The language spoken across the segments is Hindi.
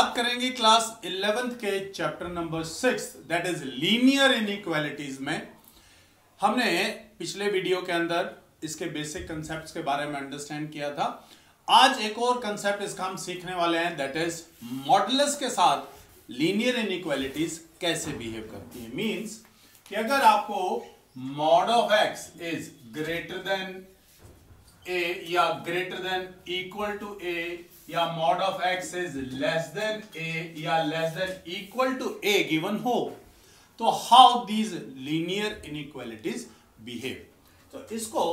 बात करेंगे क्लास 11th के chapter number 6 that is linear inequalities में। हमने पिछले वीडियो के अंदर इसके बेसिक कंसेप्ट्स के बारे में अंडरस्टैंड किया था। आज एक और कंसेप्ट इसका हम सीखने वाले हैं दैट इज मॉडुलस के साथ लीनियर इनइक्वालिटीज कैसे बिहेव करती है। मींस कि अगर आपको mod of x is greater than a या greater than equal to a या mod of x is less than a या less than equal to a given हो, तो how these linear inequalities behave. तो इसको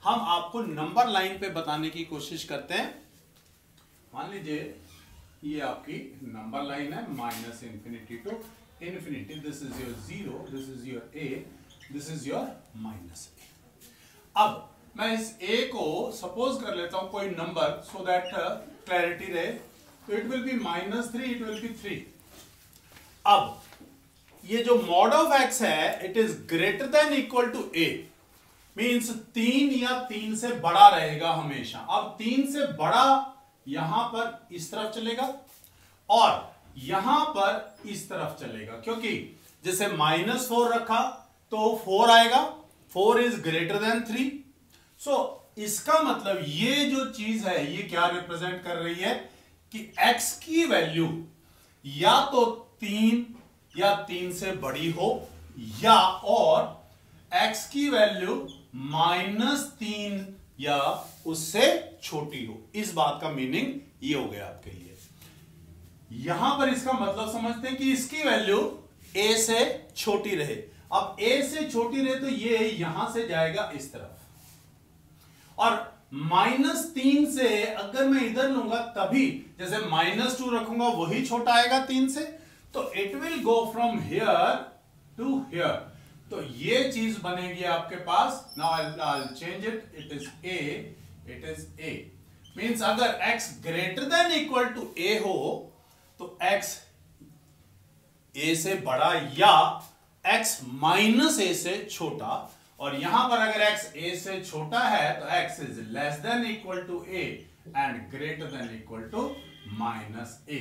हम आपको नंबर लाइन पे बताने की कोशिश करते हैं। मान लीजिए ये आपकी नंबर लाइन है minus infinity to infinity, this is your zero, this is your a, this is your minus a. अब मैं इस a को सपोज कर लेता हूं कोई नंबर सो दैट क्लैरिटी रहे, तो it will be -3, it will be 3। अब ये जो मॉड ऑफ x है it is greater than equal to a, means 3 या 3 से बड़ा रहेगा हमेशा। अब 3 से बड़ा यहां पर इस तरफ चलेगा और यहां पर इस तरफ चलेगा, क्योंकि जैसे -4 रखा तो 4 आएगा, 4 इज ग्रेटर देन 3। सो इसका मतलब ये जो चीज है ये क्या रिप्रेजेंट कर रही है कि x की वैल्यू या तो 3 या 3 से बड़ी हो या और x की वैल्यू -3 या उससे छोटी हो। इस बात का मीनिंग ये हो गया आपके लिए। यहां पर इसका मतलब समझते हैं कि इसकी वैल्यू a से छोटी रहे। अब a से छोटी रहे तो ये यहां से जाएगा इस तरफ, और -3 से अगर मैं इधर लूंगा तभी, जैसे -2 रखूंगा वही छोटा आएगा 3 से, तो it will go from here to here. तो ये चीज बनेगी आपके पास। Now I will change it, it is a, it is a। Means अगर x greater than equal to a हो तो x a से बड़ा या x माइनस a से छोटा, और यहां पर अगर x a से छोटा है तो x is less than equal to a and greater than equal to -a।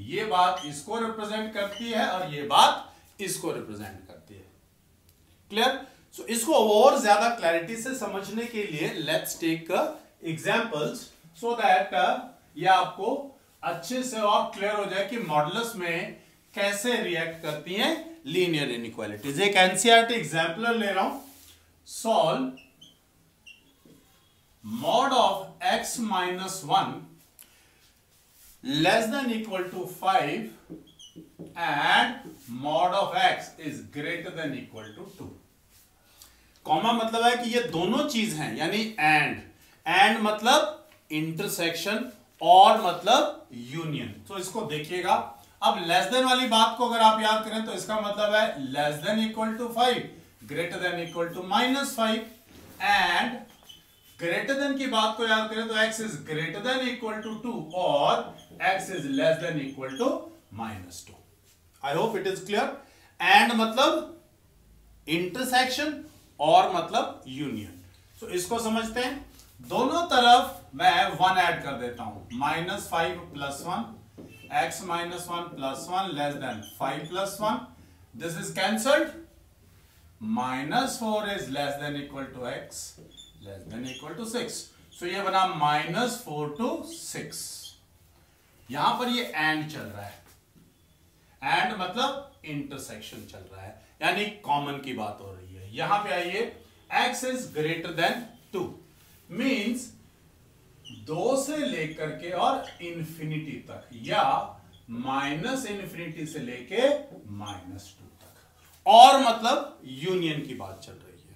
ये बात इसको रिप्रेजेंट करती है और ये बात इसको रिप्रेजेंट करती है। क्लियर? सो इसको और ज्यादा क्लैरिटी से समझने के लिए let's take examples so that ये आपको अच्छे से और क्लियर हो जाए कि मॉडुलस में कैसे रिएक्ट करती हैं लीनियर इनइक्वालिटीज। एक एनसीईआरटी एग्जांपल ले रहा हूं। Solve mod of x minus 1 less than equal to 5 and mod of x is greater than equal to 2। Comma मतलब है कि ये दोनों चीज हैं, यानी एंड मतलब इंटरसेक्शन और मतलब यूनियन। तो इसको देखिएगा। अब लेस देन वाली बात को अगर आप याद करें तो इसका मतलब है less than equal to 5, greater than equal to -5, and greater than की बात को याद करें तो x is greater than equal to 2 और x is less than equal to -2। I hope it is clear. And मतलब इंटरसेक्शन और मतलब यूनियन। तो इसको समझते हैं। दोनों तरफ मैं 1 ऐड कर देता हूं, -5 + 1, x - 1 + 1 less than 5 + 1, this is cancelled. -4 is less than equal to x less than equal to 6, so ये बना -4 to 6। यहां पर ये एंड चल रहा है, एंड मतलब इंटरसेक्शन चल रहा है, यानी कॉमन की बात हो रही है। यहां पे आइए, x is greater than 2 means 2 से लेकर के और इंफिनिटी तक, या -∞ से लेके -2 और मतलब यूनियन की बात चल रही है।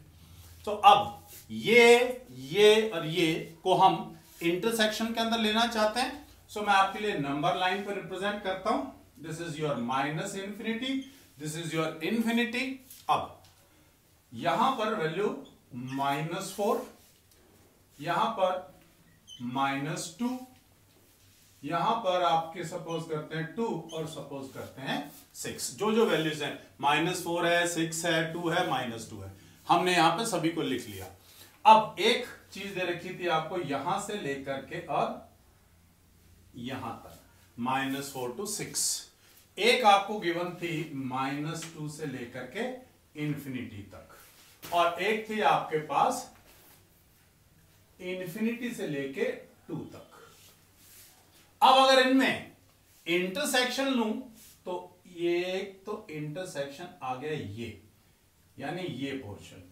तो अब ये और ये को हम इंटरसेक्शन के अंदर लेना चाहते हैं। सो मैं आपके लिए नंबर लाइन पर रिप्रेजेंट करता हूं। This is your -∞, this is your infinity. अब यहां पर वैल्यू -4, यहां पर -2, यहां पर आपके सपोज करते हैं 2 और सपोज करते हैं 6। जो वैल्यूज हैं, -4 है, 6 है, 2 है, -2 है, हमने यहां पे सभी को लिख लिया। अब एक चीज दे रखी थी आपको, यहां से लेकर के और यहां तक। -4 to 6। एक आपको गिवन थी -2 से लेकर के इंफिनिटी तक, और एक थी आपके पास इंफिनिटी से लेके 2 तक। अब अगर इनमें इंटरसेक्शन लूं तो ये तो इंटरसेक्शन आ गया ये, यानी ये पोर्शन,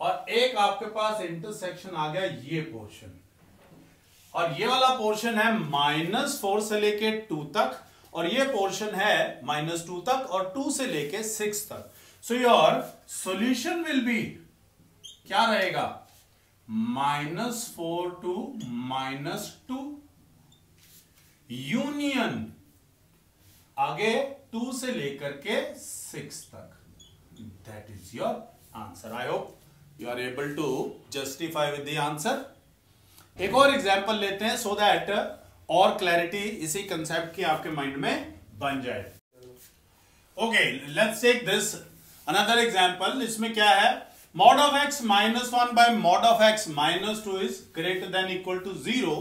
और एक आपके पास इंटरसेक्शन आ गया ये पोर्शन, और ये वाला पोर्शन है -4 से लेके 2 तक, और ये पोर्शन है -2 तक और 2 से लेके 6 तक। So your solution will be क्या रहेगा? -4 to -2 यूनियन आगे 2 से लेकर के 6 तक। That is your answer. I hope you are able to justify with the answer. एक और एग्जांपल लेते हैं सो दैट और क्लैरिटी इसी कंसेप्ट की आपके माइंड में बन जाए। Okay, let's take this another example. इसमें क्या है? mod of x -1 by mod of x -2 is greater than equal to 0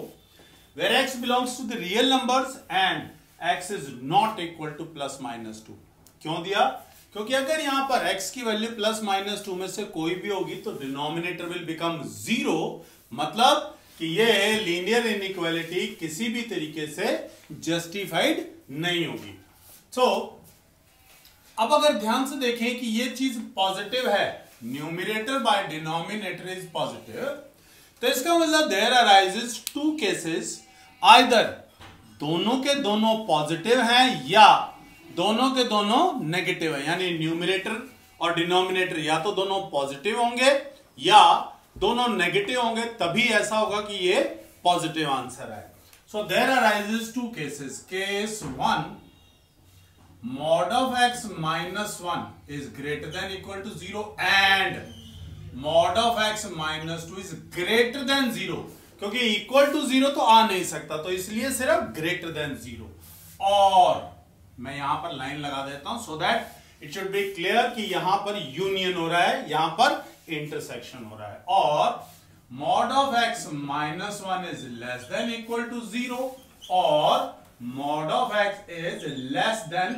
where x belongs to the real numbers and x is not equal to +-2। क्यों दिया? क्योंकि अगर यहां पर x की वैल्यू +-2 में से कोई भी होगी तो डिनोमिनेटर विल बिकम 0, मतलब कि ये लीनियर इनइक्वालिटी किसी भी तरीके से जस्टिफाइड नहीं होगी। अब अगर ध्यान से देखें कि ये चीज पॉजिटिव है, numerator by denominator is positive, तो इसका मतलब देयर अराइजेस 2 केसेस, आइदर दोनों के दोनों पॉजिटिव हैं या दोनों के दोनों नेगेटिव हैं, यानी न्यूमरेटर और डिनोमिनेटर या तो दोनों पॉजिटिव होंगे या दोनों नेगेटिव होंगे, तभी ऐसा होगा कि ये पॉजिटिव आंसर है। So there arises 2 cases. Case 1, mod of x -1 is greater than equal to 0 and mod of x -2 is greater than 0, क्योंकि इक्वल टू 0 तो आ नहीं सकता, तो इसलिए सिर्फ ग्रेटर देन 0। और मैं यहां पर लाइन लगा देता हूं so that it should be clear कि यहां पर यूनियन हो रहा है, यहां पर इंटरसेक्शन हो रहा है। और mod of x -1 is less than equal to 0 और mod of x is less than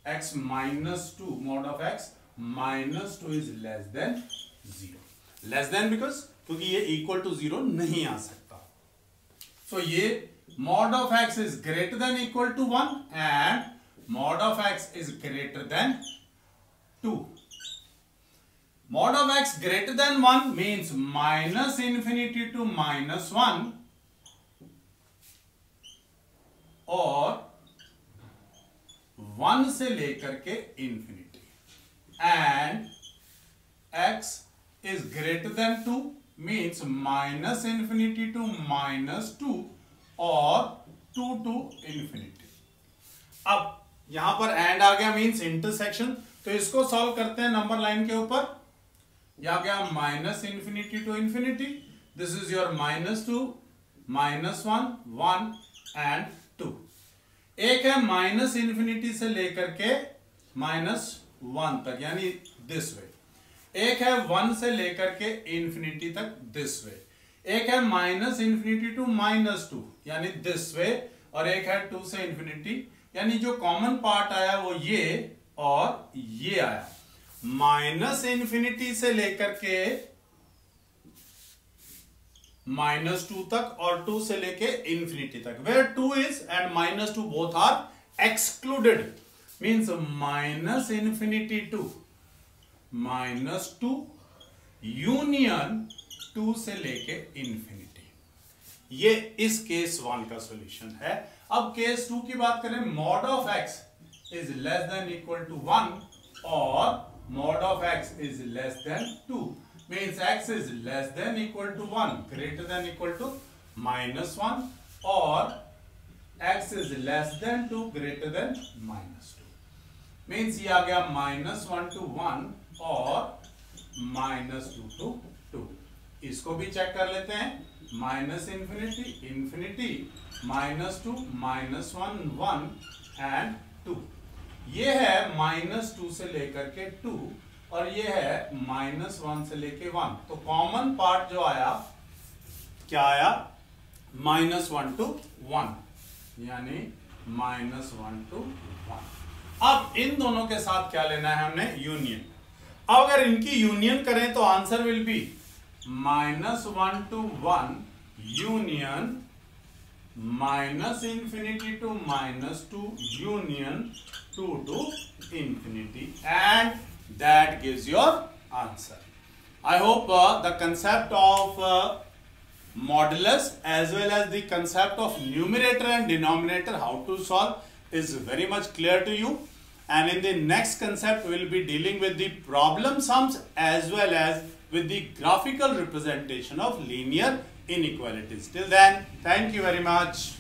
x -2, mod of x -2 is less than 0, less than because क्योंकि ये equal to 0 नहीं आ सकता। So ये mod of x is greater than equal to 1 and mod of x is greater than 2. Mod of x greater than 1 means -infinity to -1 और 1 से लेकर के infinity, and x is greater than 2 means -infinity to -2 और 2 to infinity। अब यहां पर एंड आ गया मींस इंटरसेक्शन, तो इसको सॉल्व करते हैं नंबर लाइन के ऊपर। यहां गया -infinity to infinity, this is your -2, -1, 1 and 2। एक है -infinity से लेकर के -1 तक, यानी दिस वे। एक है 1 से लेकर के इंफिनिटी तक, दिस वे। एक है -infinity to -2 यानी दिस वे, और एक है 2 से इंफिनिटी, यानी जो कॉमन पार्ट आया वो ये और ये आया। -infinity से लेकर के -2 तक और 2 से लेके इंफिनिटी तक, where 2 is and -2 both are excluded, means -infinity to -2 union 2 से लेके इंफिनिटी। ये इस केस 1 का सॉल्यूशन है। अब केस 2 की बात करें, mod of x is less than equal to 1 और mod of x is less than 2 means x is less than equal to 1 greater than equal to -1 और x is less than 2 greater than -2 means ये आ गया -1 to 1 और -2 to 2। इसको भी चेक कर लेते हैं, -infinity, infinity, -2, -1, 1 एंड 2। ये है -2 से लेकर के 2 और ये है -1 से लेके 1, तो कॉमन पार्ट जो आया क्या आया, -1 to 1, यानी -1 to 1। अब इन दोनों के साथ क्या लेना है हमने, यूनियन। अब अगर इनकी यूनियन करें तो answer will be -1 to 1 union -infinity to -2 union 2 to infinity, and that gives your answer. I hope the concept of modulus as well as the concept of numerator and denominator, how to solve, is very much clear to you. And in the next concept we will be dealing with the problem sums as well as with the graphical representation of linear inequalities. Till then, thank you very much.